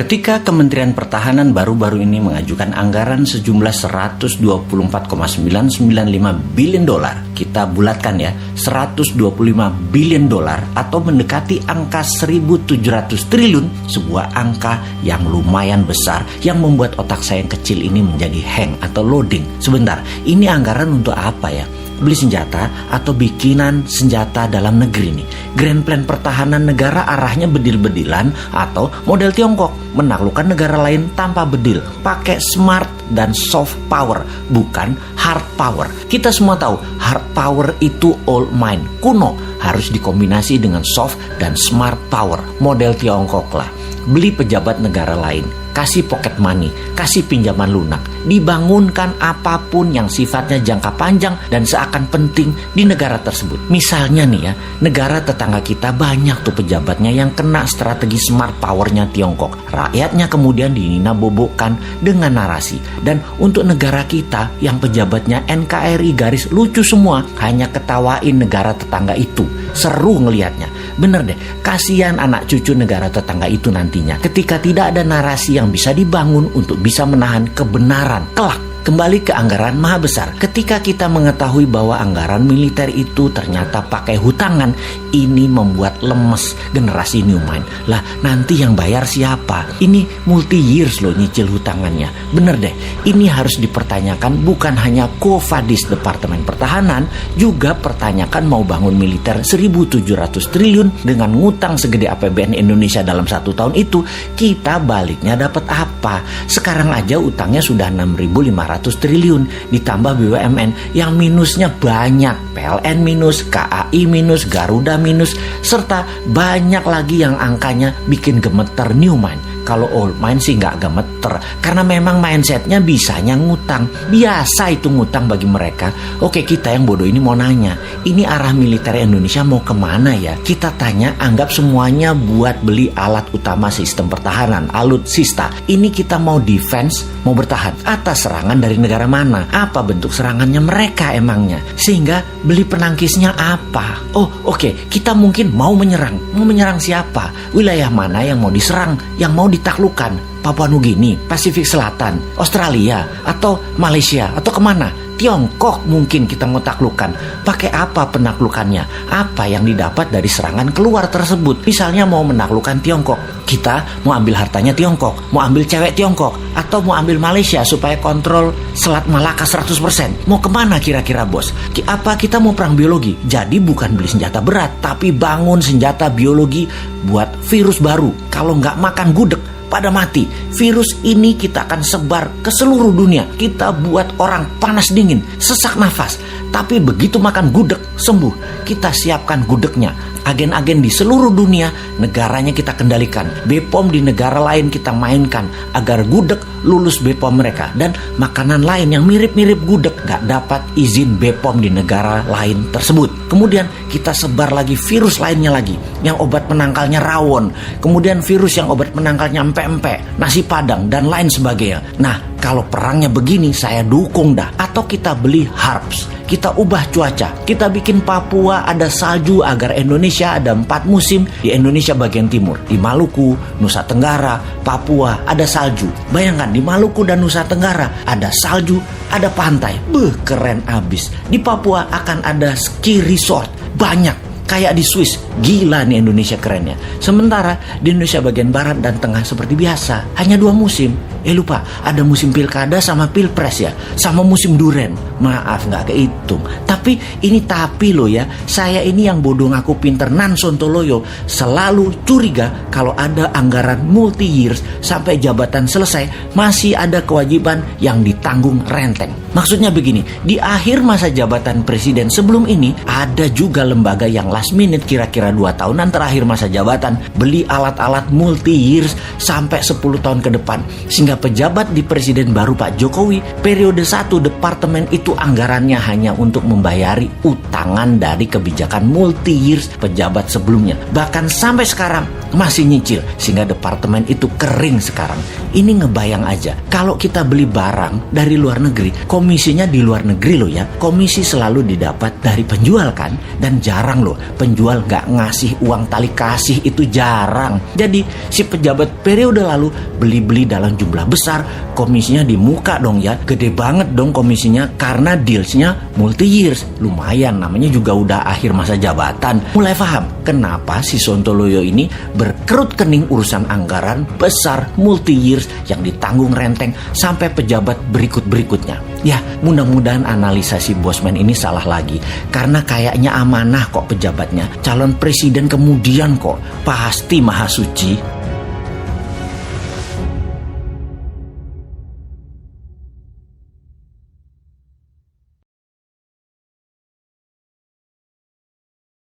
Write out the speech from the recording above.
Ketika Kementerian Pertahanan baru-baru ini mengajukan anggaran sejumlah 124,995 billion dolar, kita bulatkan ya, 125 billion dolar atau mendekati angka 1.700 triliun, sebuah angka yang lumayan besar yang membuat otak saya yang kecil ini menjadi hang atau loading. Sebentar, ini anggaran untuk apa ya? Beli senjata atau bikinan senjata dalam negeri nih? Grand Plan pertahanan negara arahnya bedil-bedilan atau model Tiongkok, menaklukkan negara lain tanpa bedil, pakai smart dan soft power, bukan hard power. Kita semua tahu hard power itu old mind, kuno, harus dikombinasi dengan soft dan smart power, model Tiongkok lah. Beli pejabat negara lain, kasih pocket money, kasih pinjaman lunak, dibangunkan apapun yang sifatnya jangka panjang dan seakan penting di negara tersebut. Misalnya nih ya, negara tetangga kita banyak tuh pejabatnya yang kena strategi smart powernya Tiongkok. Rakyatnya kemudian dinina-bobokkan dengan narasi. Dan untuk negara kita yang pejabatnya NKRI garis lucu semua, hanya ketawain negara tetangga itu. Seru ngelihatnya. Bener deh, kasihan anak cucu negara tetangga itu nantinya ketika tidak ada narasi yang bisa dibangun untuk bisa menahan kebenaran kelak. Kembali ke anggaran maha besar. Ketika kita mengetahui bahwa anggaran militer itu ternyata pakai hutangan, ini membuat lemes generasi new mind. Lah, nanti yang bayar siapa? Ini multi years loh nyicil hutangannya. Bener deh, ini harus dipertanyakan bukan hanya Kofadis Departemen Pertahanan, juga pertanyakan mau bangun militer 1.700 triliun dengan ngutang segede APBN Indonesia dalam 1 tahun itu, kita baliknya dapat apa? Sekarang aja utangnya sudah 6.500 triliun, ditambah BUMN yang minusnya banyak, PLN minus, KAI minus, Garuda minus, serta banyak lagi yang angkanya bikin gemeter new mind. Kalau old mind sih nggak gemeter, karena memang mindsetnya bisanya ngutang. Biasa itu ngutang bagi mereka. Oke, kita yang bodoh ini mau nanya, ini arah militer Indonesia mau kemana ya? Kita tanya, anggap semuanya buat beli alat utama sistem pertahanan, alutsista. Ini kita mau defense, mau bertahan atas serangan dari negara mana? Apa bentuk serangannya mereka emangnya? Sehingga beli penangkisnya apa? Oh, oke, kita mungkin mau menyerang. Mau menyerang siapa? Wilayah mana yang mau diserang? Yang mau ditaklukkan? Papua Nugini, Pasifik Selatan, Australia, atau Malaysia, atau kemana? Tiongkok mungkin kita mau taklukkan. Pakai apa penaklukannya? Apa yang didapat dari serangan keluar tersebut? Misalnya mau menaklukkan Tiongkok, kita mau ambil hartanya Tiongkok, mau ambil cewek Tiongkok, atau mau ambil Malaysia supaya kontrol Selat Malaka 100%. Mau kemana kira-kira bos? Apa kita mau perang biologi? Jadi bukan beli senjata berat, tapi bangun senjata biologi buat virus baru. Kalau nggak makan gudeg, pada mati. Virus ini kita akan sebar ke seluruh dunia. Kita buat orang panas dingin, sesak nafas. Tapi begitu makan gudeg, sembuh. Kita siapkan gudegnya. Agen-agen di seluruh dunia, negaranya kita kendalikan. BPOM di negara lain kita mainkan agar gudeg lulus BPOM mereka. Dan makanan lain yang mirip-mirip gudeg gak dapat izin BPOM di negara lain tersebut. Kemudian kita sebar lagi virus lainnya lagi, yang obat penangkalnya rawon. Kemudian virus yang obat penangkalnya empek-empek, nasi padang, dan lain sebagainya. Nah, kalau perangnya begini saya dukung dah. Atau kita beli HARPS, kita ubah cuaca, kita bikin Papua ada salju agar Indonesia ada 4 musim. Di Indonesia bagian timur, di Maluku, Nusa Tenggara, Papua ada salju. Bayangkan di Maluku dan Nusa Tenggara ada salju, ada pantai. Keren abis. Di Papua akan ada ski resort banyak. Kayak di Swiss. Gila nih Indonesia kerennya. Sementara di Indonesia bagian barat dan tengah seperti biasa, hanya 2 musim. Lupa, ada musim pilkada sama pilpres ya, sama musim duren. Maaf gak kehitung. Tapi ini tapi loh ya, saya ini yang bodoh ngaku pinter Nan Sontoloyo selalu curiga kalau ada anggaran multi years sampai jabatan selesai masih ada kewajiban yang ditanggung renteng. Maksudnya begini, di akhir masa jabatan presiden sebelum ini ada juga lembaga yang last minute kira-kira 2 tahunan terakhir masa jabatan beli alat-alat multi years sampai 10 tahun ke depan. Sehingga Sehingga pejabat di Presiden baru Pak Jokowi periode 1 departemen itu anggarannya hanya untuk membayari utangan dari kebijakan multi years pejabat sebelumnya. Bahkan sampai sekarang masih nyicil, sehingga departemen itu kering sekarang. Ini ngebayang aja, kalau kita beli barang dari luar negeri, komisinya di luar negeri loh ya. Komisi selalu didapat dari penjual kan, dan jarang loh penjual nggak ngasih uang tali kasih, itu jarang. Jadi si pejabat periode lalu beli-beli dalam jumlah besar, komisinya di muka dong ya, gede banget dong komisinya karena dealsnya multi years. Lumayan, namanya juga udah akhir masa jabatan. Mulai paham kenapa si Sontoloyo ini berkerut kening urusan anggaran besar multi years yang ditanggung renteng sampai pejabat berikut-berikutnya. Ya, mudah-mudahan analisa si Bosman ini salah lagi, karena kayaknya amanah kok pejabatnya. Calon presiden kemudian kok pasti maha suci.